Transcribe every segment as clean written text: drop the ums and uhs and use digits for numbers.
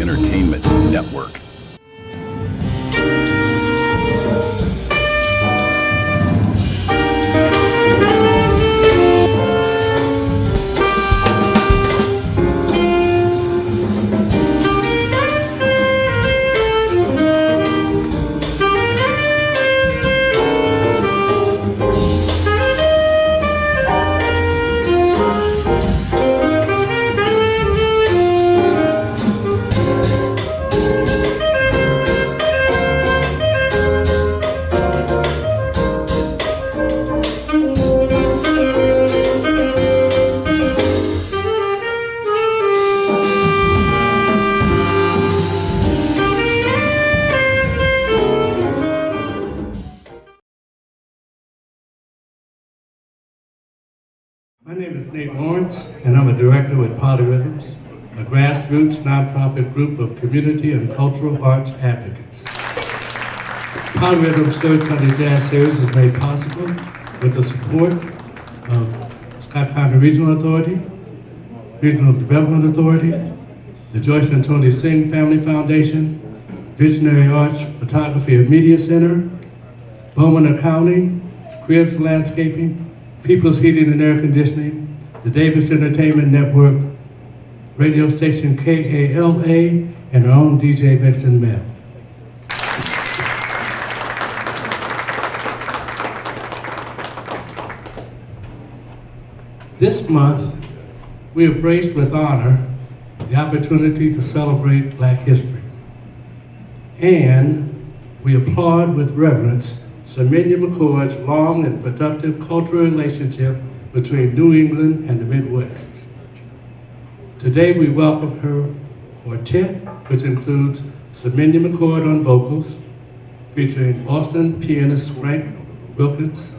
Entertainment Network. My name is Nate Lawrence, and I'm a director with Polyrhythms, a grassroots nonprofit group of community and cultural arts advocates. Polyrhythms' third Sunday Jazz Series is made possible with the support of Scott County Regional Authority, Regional Development Authority, the Joyce and Tony Singh Family Foundation, Visionary Arts Photography and Media Center, Bowman County, Cribs Landscaping, People's Heating and Air Conditioning, the Davis Entertainment Network, radio station KALA, and our own DJ Vixen Mel. This month, we are graced with honor the opportunity to celebrate Black history. And we applaud with reverence Semenya McCord's long and productive cultural relationship between New England and the Midwest. Today we welcome her quartet, which includes Semenya McCord on vocals, featuring Boston pianist Frank Wilkins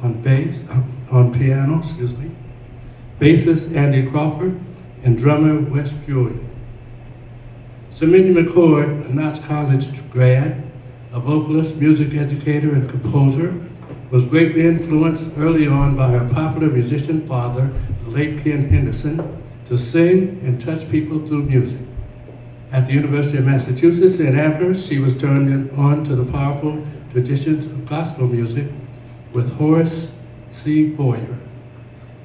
on piano, bassist Andy Crawford, and drummer Wes Julien. Semenya McCord, a Knox College grad, a vocalist, music educator, and composer, was greatly influenced early on by her popular musician father, the late Ken Henderson, to sing and touch people through music. At the University of Massachusetts in Amherst, she was turned on to the powerful traditions of gospel music with Horace C.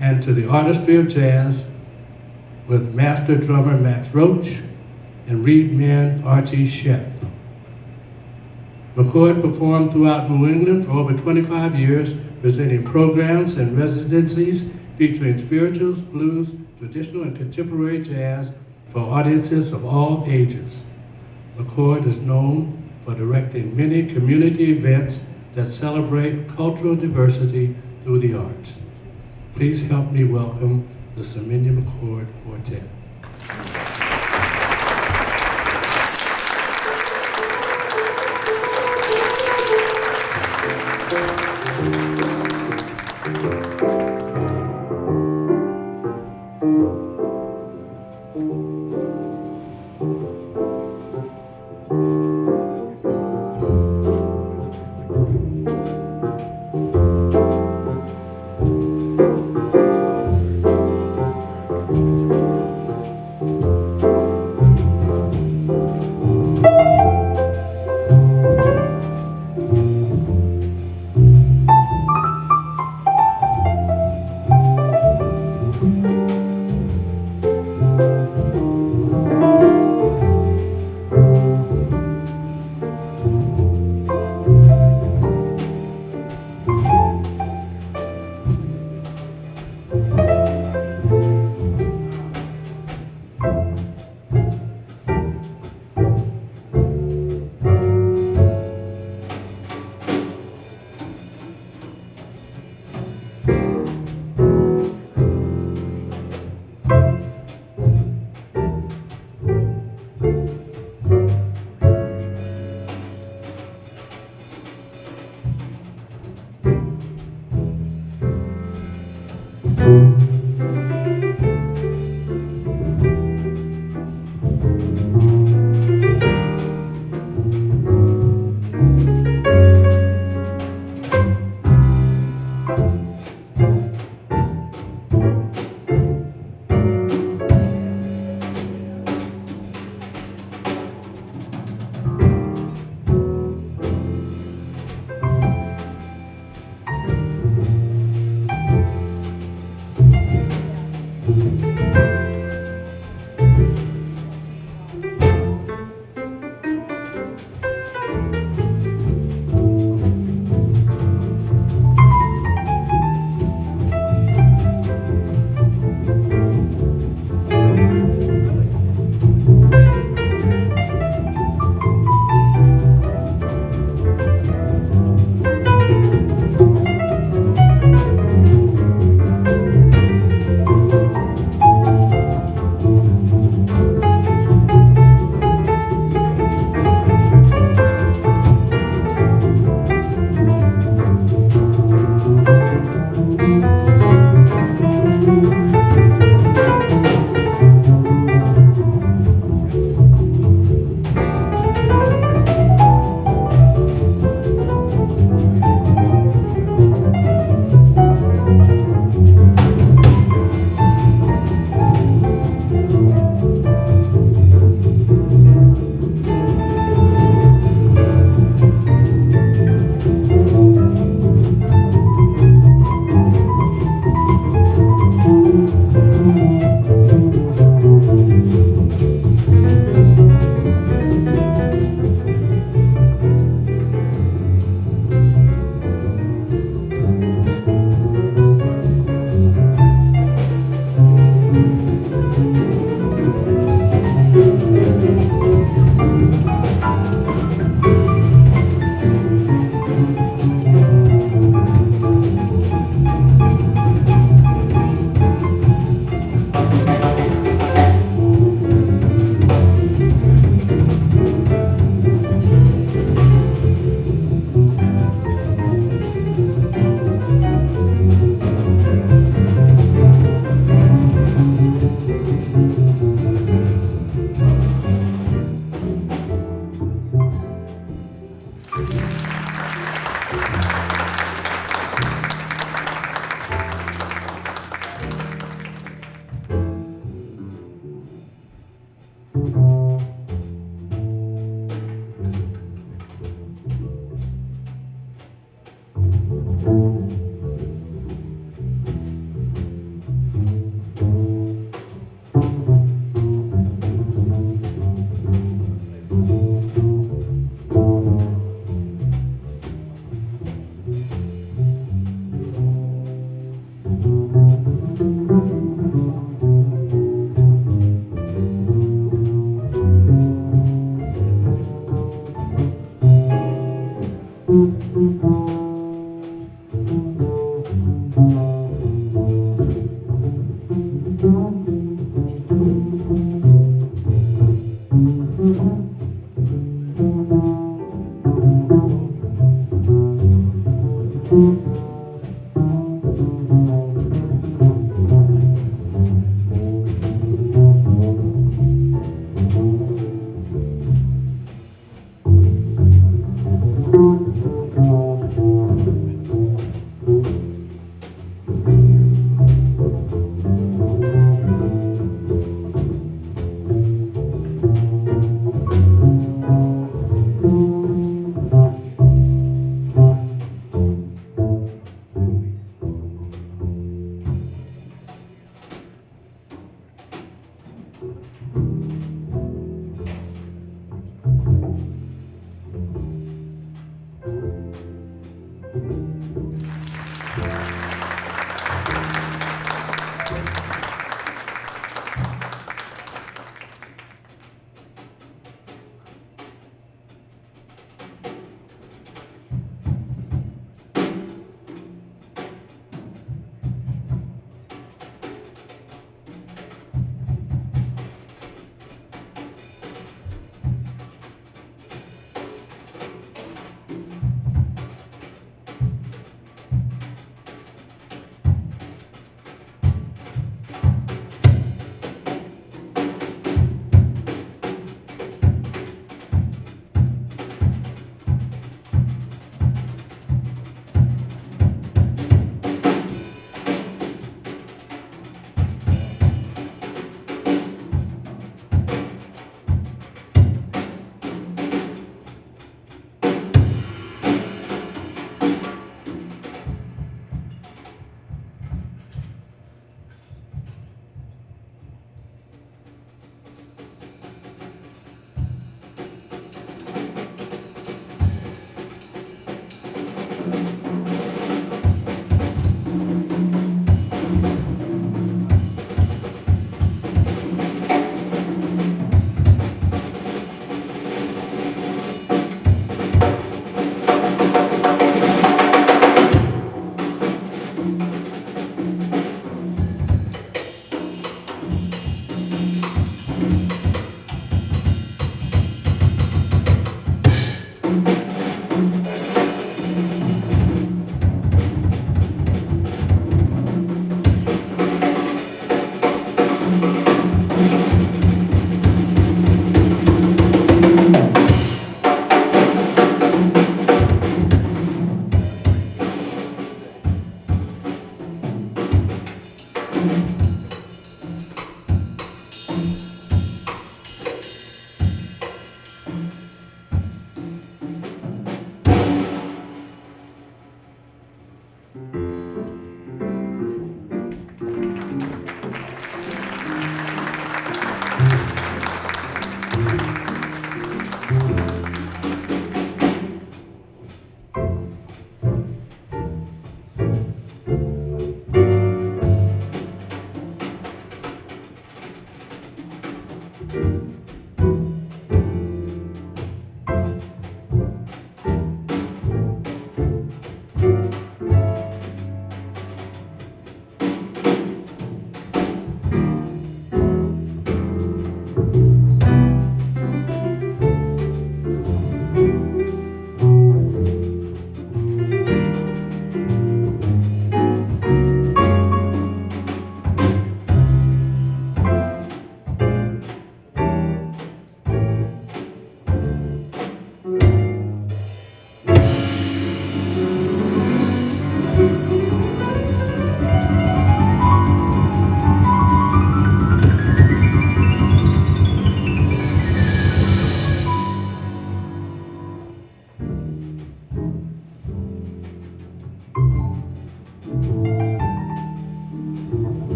and to the artistry of jazz with master drummer Max Roach and reedman Archie Shepp. McCord performed throughout New England for over 25 years, presenting programs and residencies featuring spirituals, blues, traditional and contemporary jazz for audiences of all ages. McCord is known for directing many community events that celebrate cultural diversity through the arts. Please help me welcome the Semenya McCord Quartet.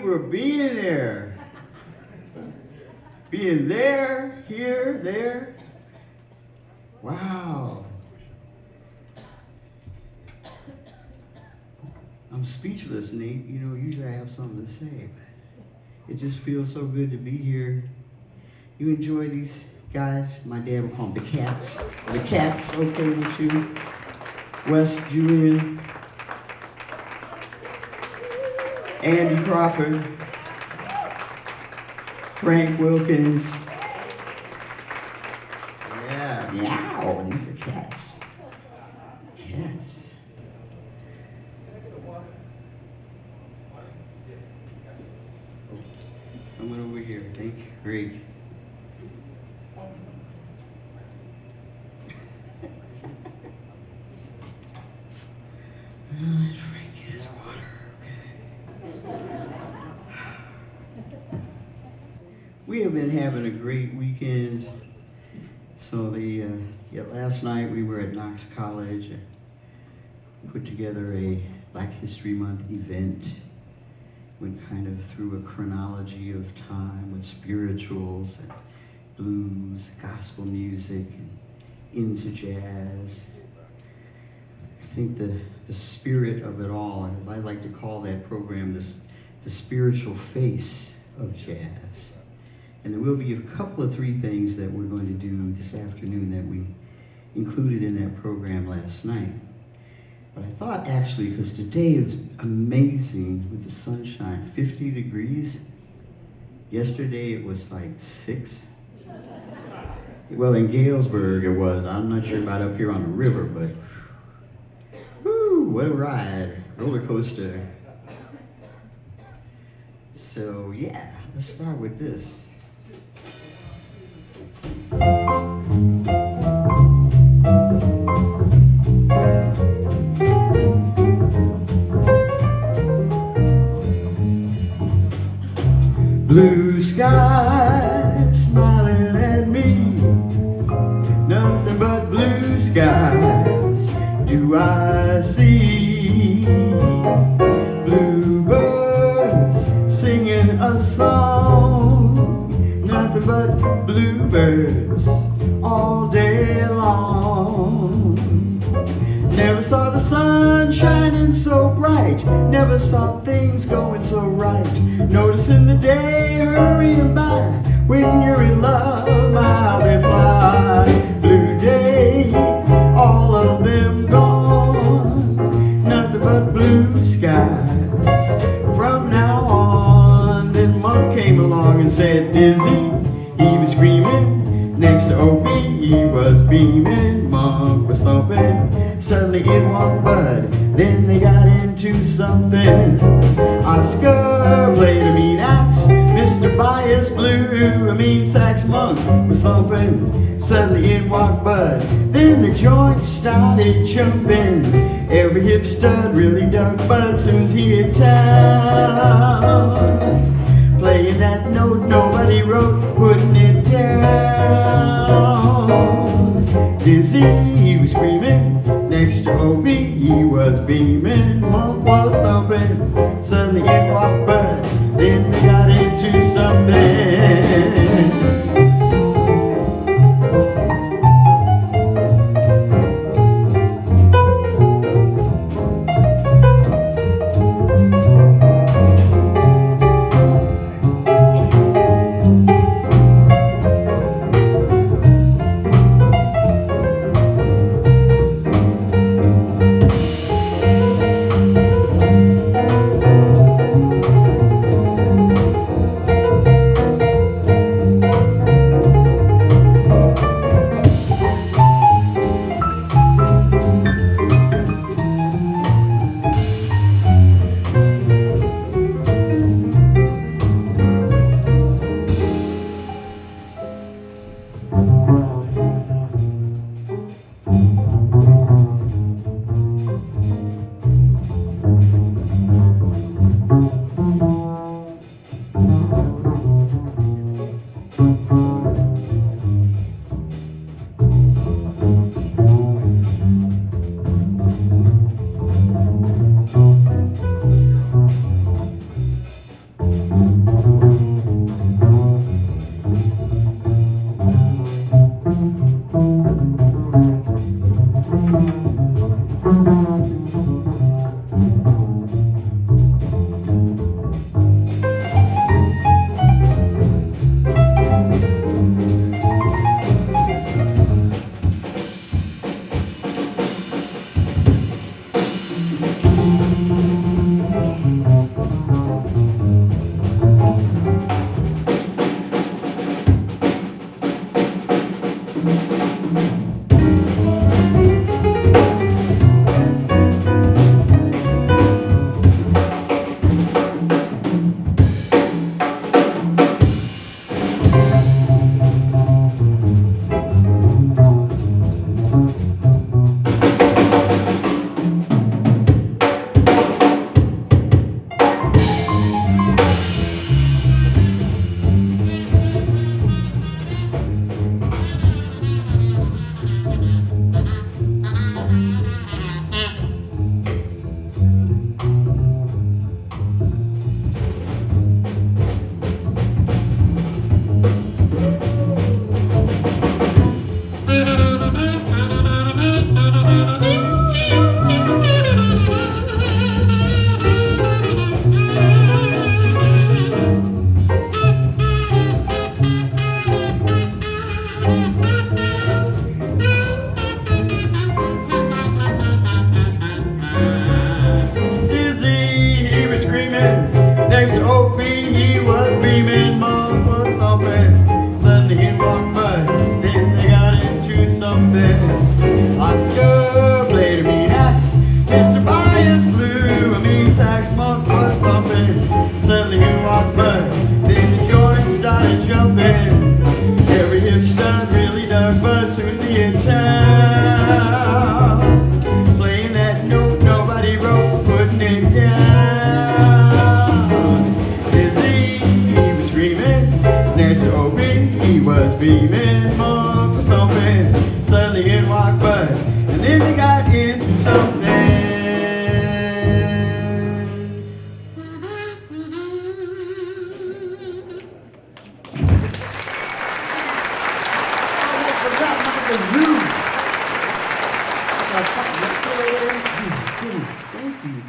for being there. Being there, here, there. Wow. I'm speechless, Nate. You know, usually I have something to say, but it just feels so good to be here. You enjoy these guys? My dad would call them the Cats. Are the Cats okay with you? Wes Julien, Andy Crawford, Frank Wilkins. Yeah, meow, these are cats. Cats. Oh, someone over here, thank you, great. Let Frank get his water, okay. We have been having a great weekend. So last night we were at Knox College, put together a Black History Month event. Went kind of through a chronology of time with spirituals and blues, gospel music, and into jazz. I think the spirit of it all, as I like to call that program, the spiritual face of jazz. And there will be a couple of three things that we're going to do this afternoon that we included in that program last night. But I thought actually, because today was amazing with the sunshine, 50 degrees. Yesterday it was like 6. Well, in Galesburg it was. I'm not sure about up here on the river, but whoo, what a ride. Roller coaster. So yeah, let's start with this. Blue skies smiling at me, nothing but blue skies do I see. Bluebirds singing a song, nothing but bluebirds all day long. Never saw the sun shining so bright, never saw things going so right. Noticing the day hurrying by, when you're in love, how they fly. Blue days, all of them gone, nothing but blue skies from now on. Then Monk came along and said, Dizzy, he was screaming. Next to Opie, he was beaming. Monk was thumping. Suddenly in walked Bud, then they got into something. Oscar played a mean axe, Mr. Bias blew a mean sax. Monk was thumping. Suddenly in walked Bud, then the joints started jumping. Every hip stud really dug Bud soon's he hit town. Playing that note nobody wrote, putting it down. Dizzy, he was screaming. Next to Opie, he was beaming. Monk was thumping. Suddenly in walked Bud, then they got into something. woke me, he was beaming, Mom was thumping. Suddenly in walked Bud, then they got into something. Oscar played a mean axe, Mr. Bias blew a mean sax, Monk was thumping. Suddenly in walked Bud, then the joint started jumping. Every hip stud really dug Bud soon as he hit town. Playing that note nobody wrote, putting it down. Dizzy, he was screaming, next to Opie, he was beaming, Monk was thumping. Suddenly in walked Bud, and then they got into something.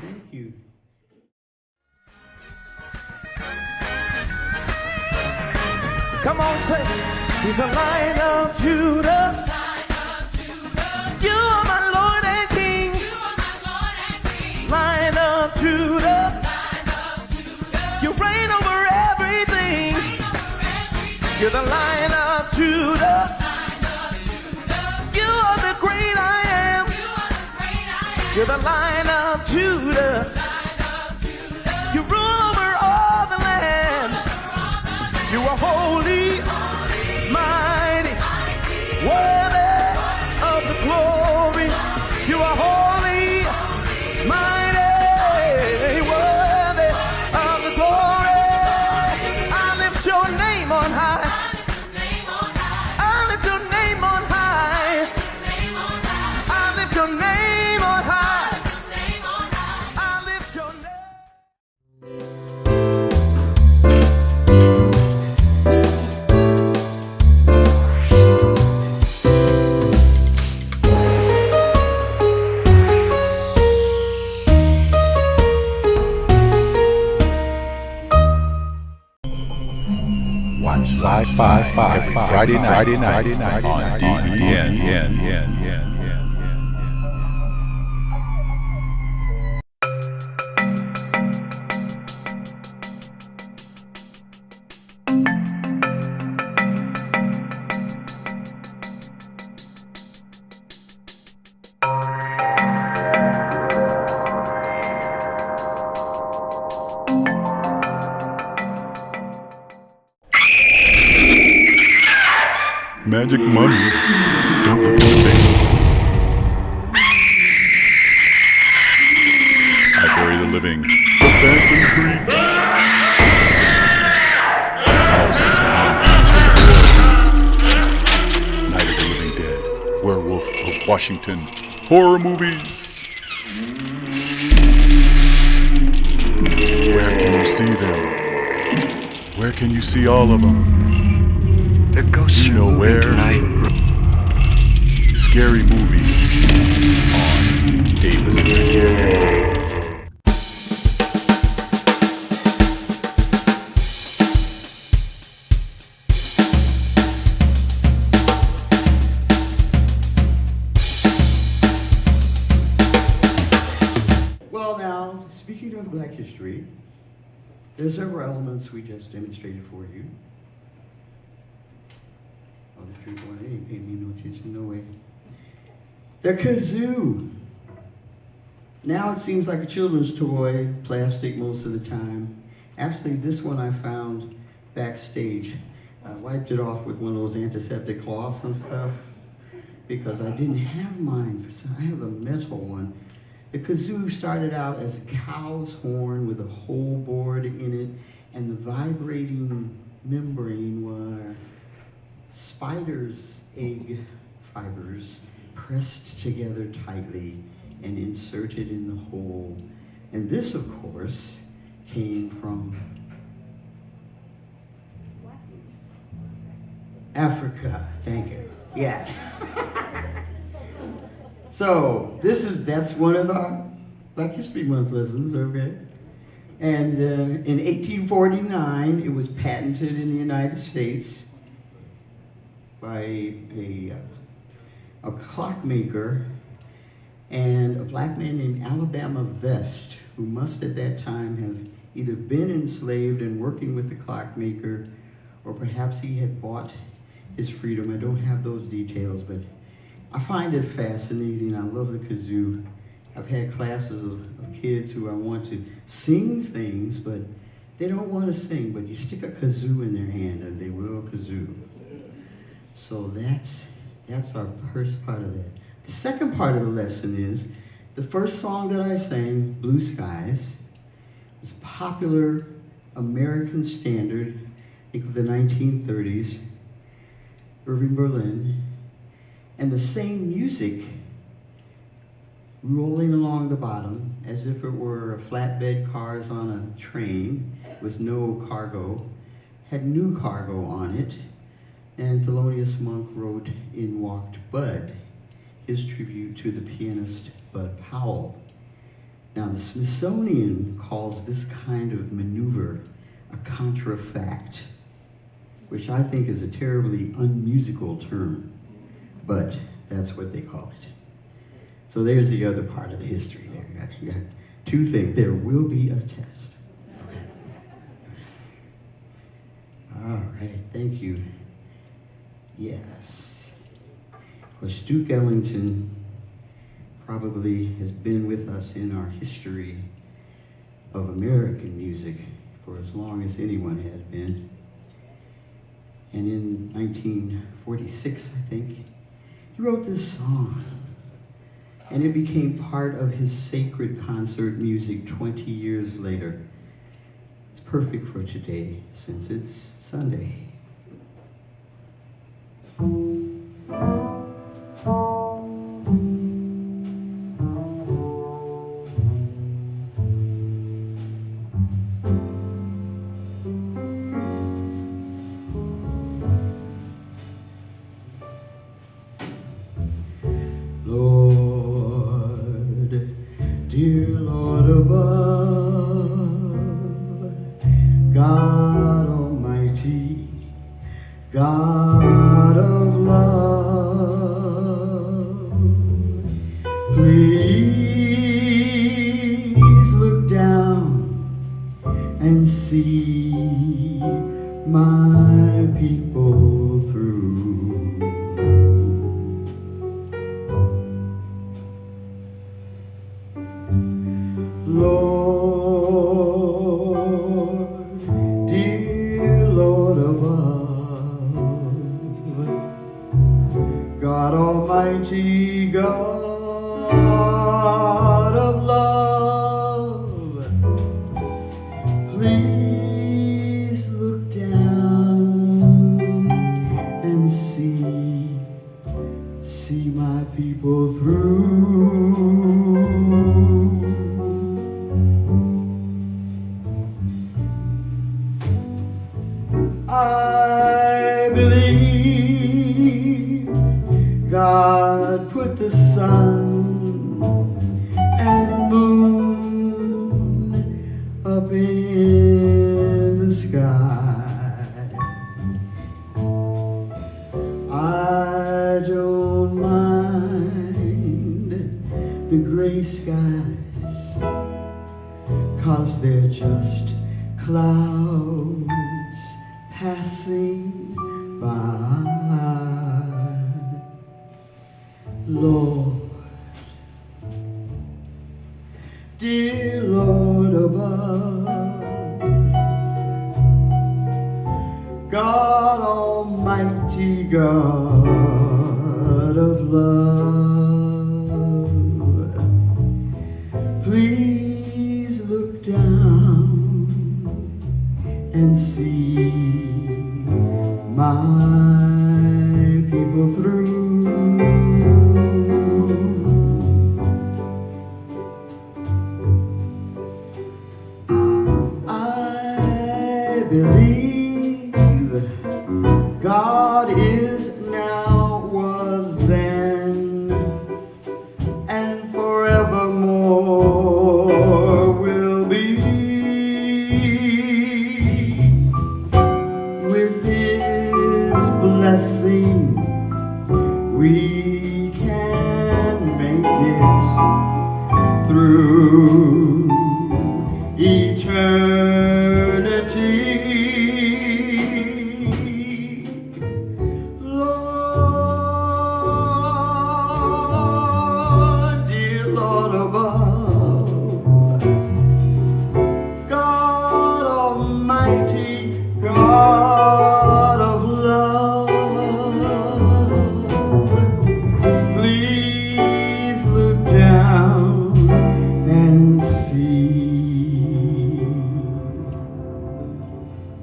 Thank you. Come on, say, he's the Lion of Judah. You are my Lord and King. Lion of Judah. You reign over everything. You're the Lion of Judah. You are the great I am. You're the Lion of Judah. You rule over all the land. You are holy, mighty, worthy of the glory. You are holy, mighty, worthy of the glory. I lift your name on high. I lift your name on high. I lift your name on high. I lift your name. Watch Sci-Fi every Friday night on DBN. Magic money, don't look at me. I bury the living, the phantom creeps. Night of the Living Dead, Werewolf of Washington, horror movies. Where can you see them? Where can you see all of them? You know where? Scary Movies on Davis Entertainment. Well, now, speaking of Black history, there's several elements we just demonstrated for you. Oh, the tree boy, they ain't paying me no attention, no way. The kazoo. Now it seems like a children's toy, plastic most of the time. Actually, this one I found backstage. I wiped it off with one of those antiseptic cloths and stuff because I didn't have mine. I have a metal one. The kazoo started out as a cow's horn with a hole bored in it, and the vibrating membrane were spider's egg fibers pressed together tightly and inserted in the hole. And this, of course, came from Africa. Thank you. Yes. So that's one of our Black History Month lessons, okay? And in 1849, it was patented in the United States by a clockmaker and a black man named Alabama Vest, who must at that time have either been enslaved and working with the clockmaker, or perhaps he had bought his freedom. I don't have those details, but I find it fascinating. I love the kazoo. I've had classes of kids who I want to sing things, but they don't want to sing, but you stick a kazoo in their hand and they will kazoo. So that's our first part of that. The second part of the lesson is, the first song that I sang, Blue Skies, was a popular American standard, I think of the 1930s, Irving Berlin, and the same music rolling along the bottom as if it were flatbed cars on a train with no cargo, had new cargo on it, and Thelonious Monk wrote "In Walked Bud," his tribute to the pianist Bud Powell. Now, the Smithsonian calls this kind of maneuver a contrafact, which I think is a terribly unmusical term, but that's what they call it. So there's the other part of the history there. You got two things. There will be a test. Okay. All right, thank you. Yes. Of course, Duke Ellington probably has been with us in our history of American music for as long as anyone has been. And in 1946, I think, he wrote this song. And it became part of his sacred concert music 20 years later. It's perfect for today, since it's Sunday. Dear Lord above, God Almighty, God of love, please look down and see my people through. Lord, dear Lord above, God Almighty, God of love, please look down and see my people through. I believe God put the sun and moon up in the sky. I don't mind the gray skies, 'cause they're just clouds passing by. Lord, dear Lord above, God Almighty, God of love, please look down and see my people through. I believe God is now, was then, and forevermore will be. With His blessing, we can make it through eternity. Lord, dear Lord above, God Almighty, God of love, please look down and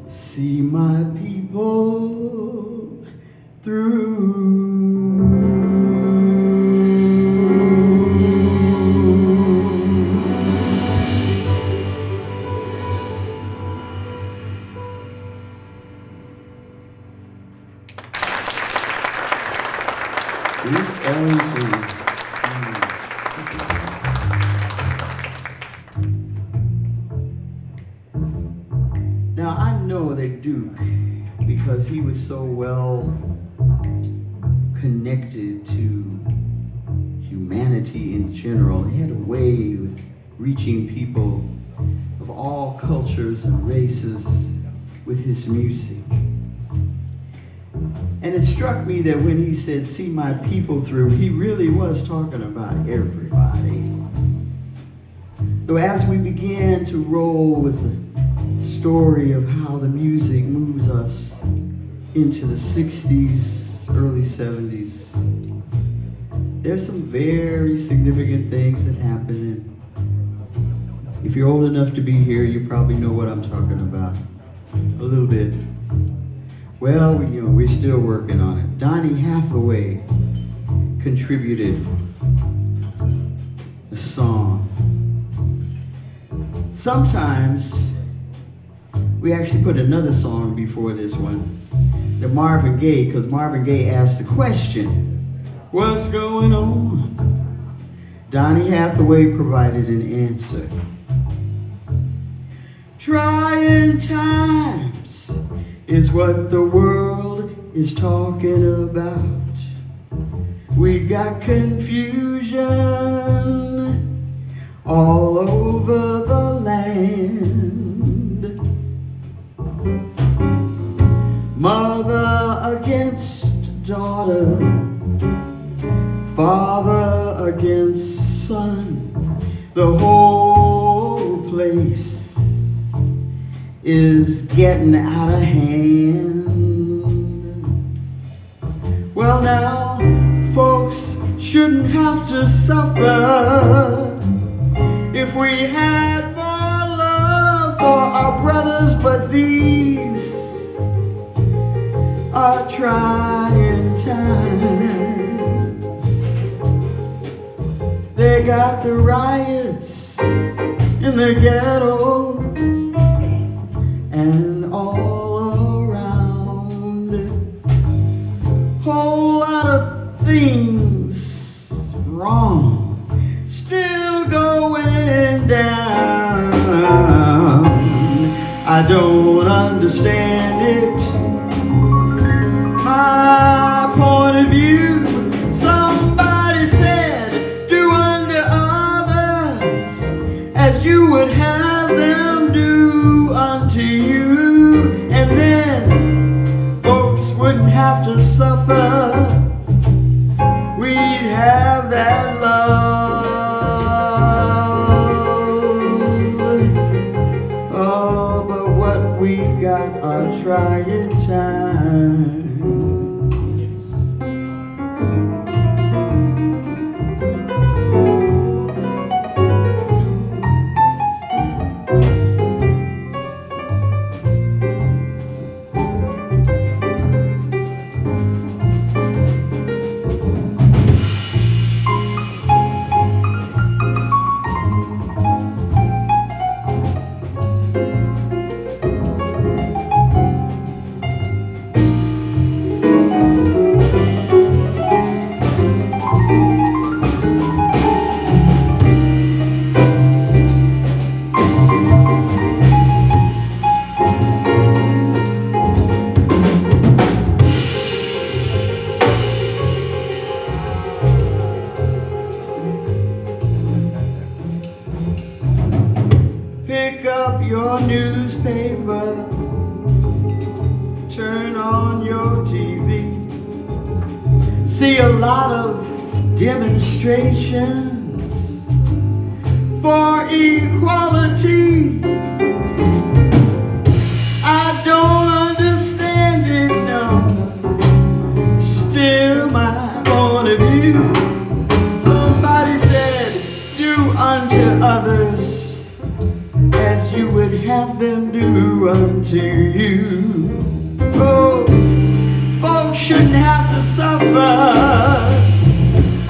see my people through. Now I know that Duke, because he was so well connected to humanity in general, he had a way with reaching people of all cultures and races with his music. And it struck me that when he said, see my people through, he really was talking about everybody. Though as we began to roll with the story of how the music moves us into the 60s, early 70s, there's some very significant things that happen. And if you're old enough to be here, you probably know what I'm talking about a little bit. Well, we're still working on it. Donny Hathaway contributed a song. Sometimes we actually put another song before this one, the Marvin Gaye, because Marvin Gaye asked the question, what's going on? Donny Hathaway provided an answer. Trying times is what the world is talking about. We got confusion all over the land. Mother against daughter, father against son, the whole place is getting out of hand. Well now, folks shouldn't have to suffer if we had more love for our brothers, but these are trying times. They got the riots in the ghetto and all around. Whole lot of things wrong, still going down. I don't understand it. My point of view, somebody said, do unto others as you would have them do unto you, and then folks wouldn't have to suffer. We'd have that love. Oh, but what we got are trying times. your TV. See a lot of demonstrations for equality. I don't understand it, no. Still my point of view. Somebody said, do unto others as you would have them do unto you. Oh, folks shouldn't have to suffer.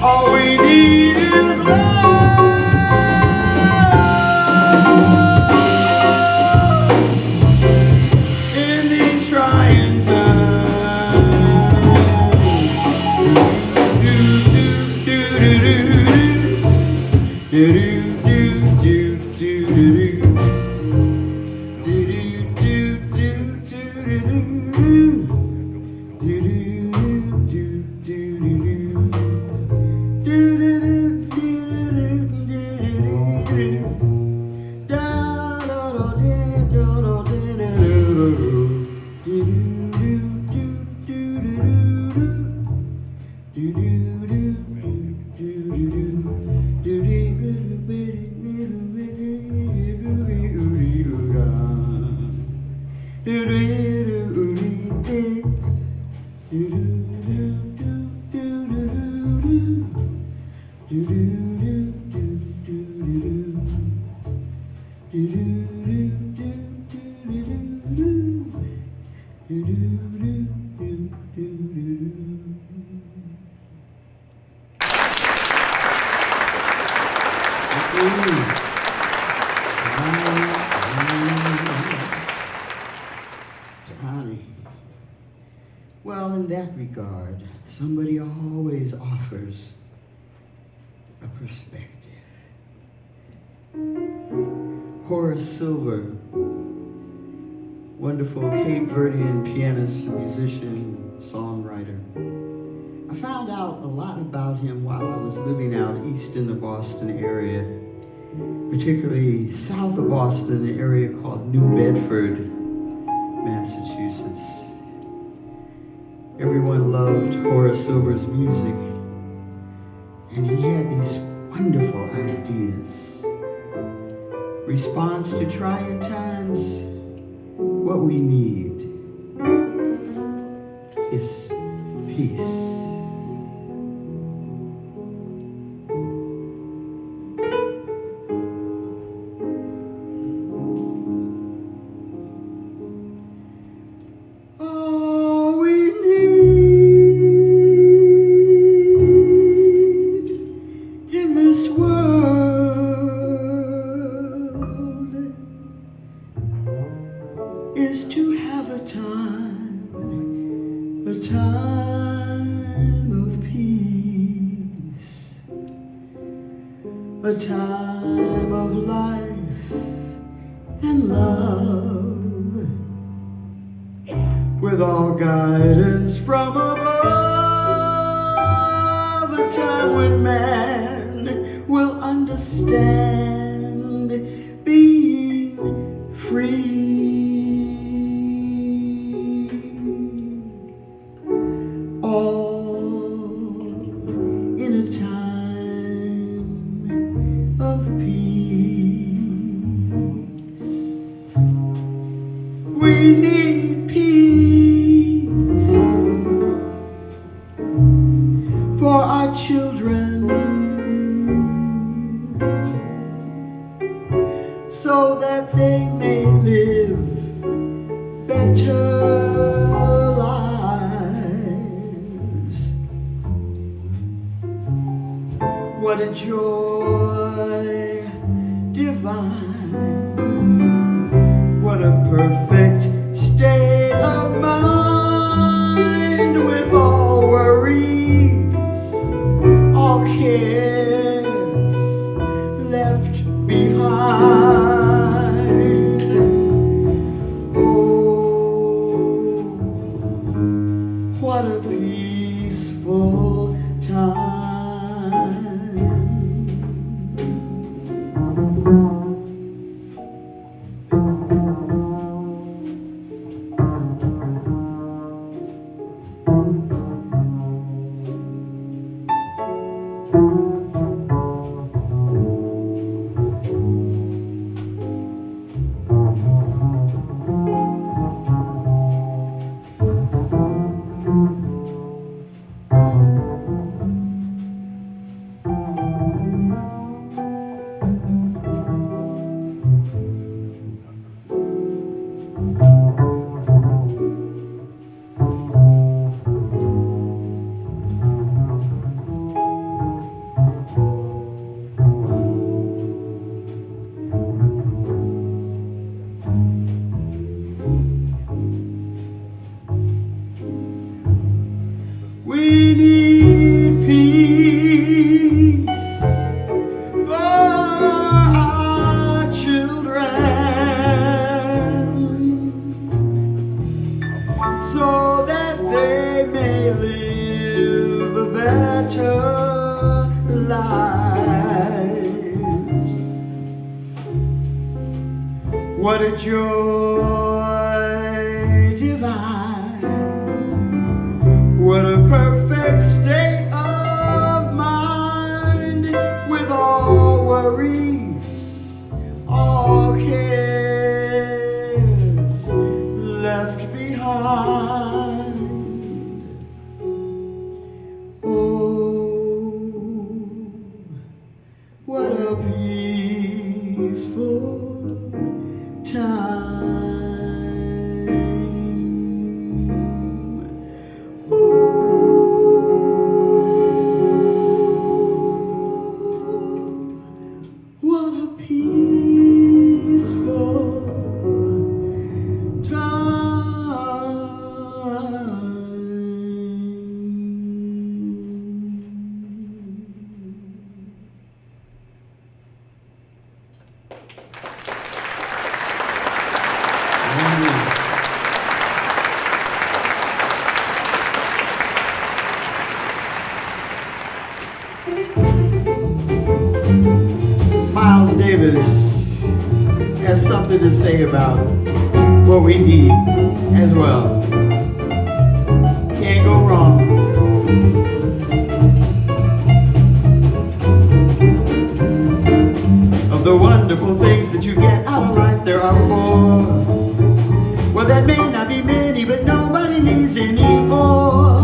All we need is love. In these trying times. Do do do do do do do. Well, in that regard, somebody always offers a perspective. Horace Silver, wonderful Cape Verdean pianist, musician, songwriter. I found out a lot about him while I was living out east in the Boston area, particularly south of Boston, an area called New Bedford, Massachusetts. Everyone loved Horace Silver's music, and he had these wonderful ideas. Response to trying times, what we need is peace. A time of life and love, with all guidance from above, a time when man will understand being free. We need peace for our children, so that they may live better lives. What a joy divine. What a perfect state of mind, with all worries, all cares left behind. Oh, what a peaceful time. We need peace for our children, so that they may live a better lives. What a joy divine, what a perfect state of mind, with all worries, all cares left behind. Oh, what a peaceful time. What a peaceful Miles Davis has something to say about what we need as well. Can't go wrong. Of the wonderful things that you get out of life, there are more. Well, that may not be many, but nobody needs any more.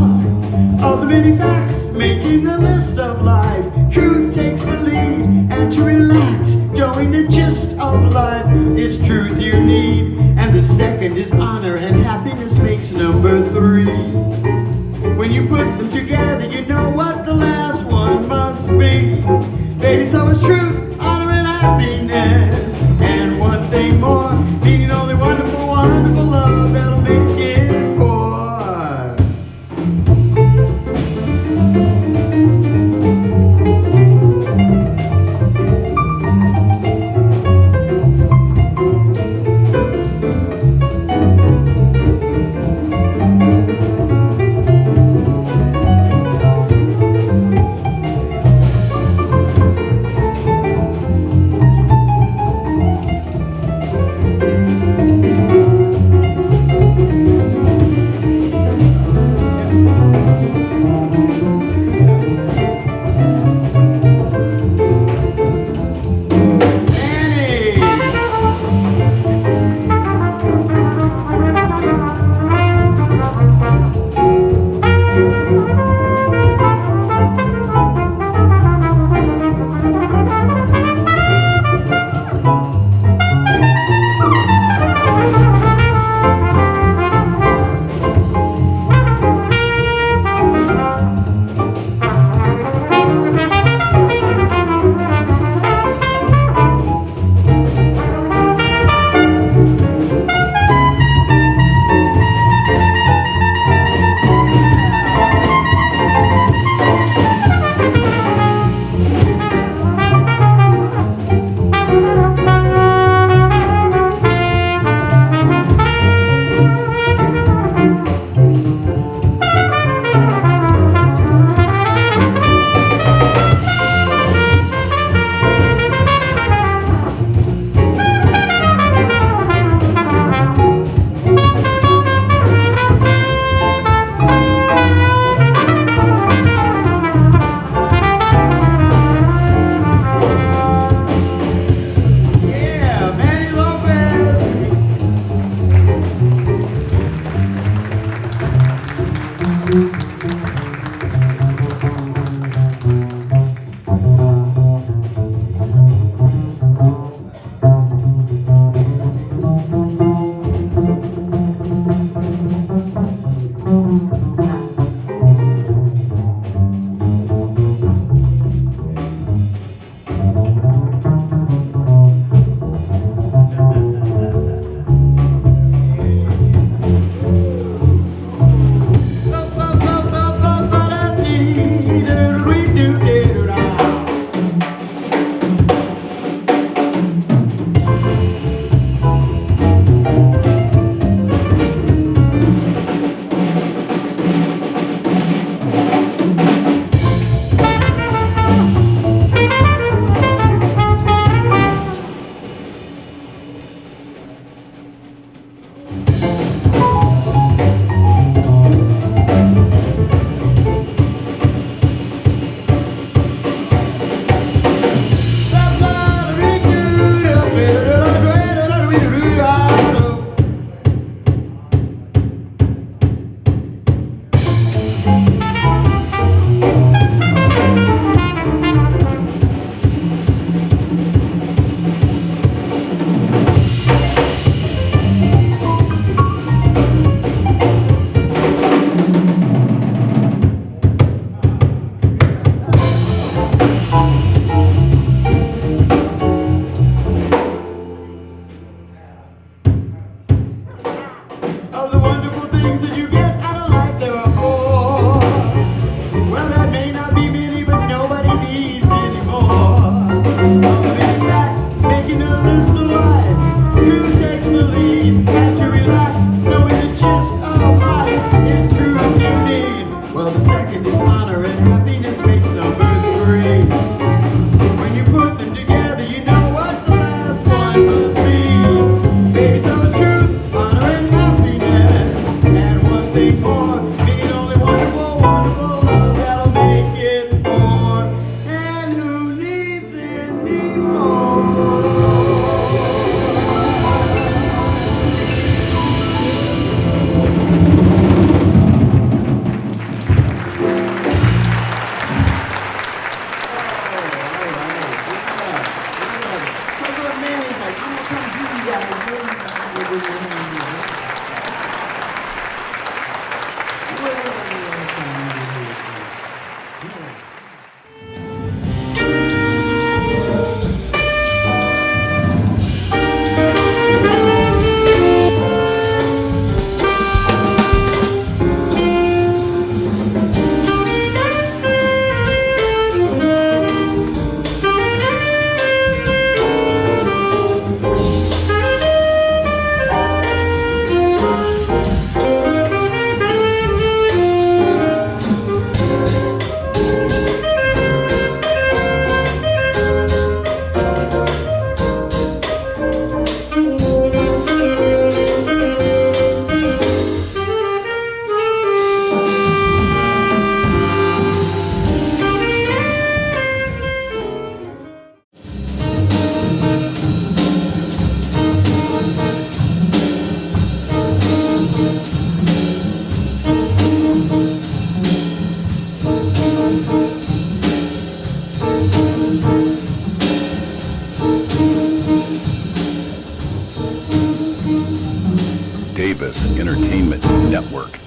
Of the many facts making the list of life, truth takes the lead, and to relax, knowing the gist of life is truth you need. And the second is honor, and happiness makes number 3. When you put them together, you know what the last one must be. Baby, so it's truth, honor, and happiness. And one thing more, meaning only wonderful, wonderful love that'll make it poor. Entertainment Network.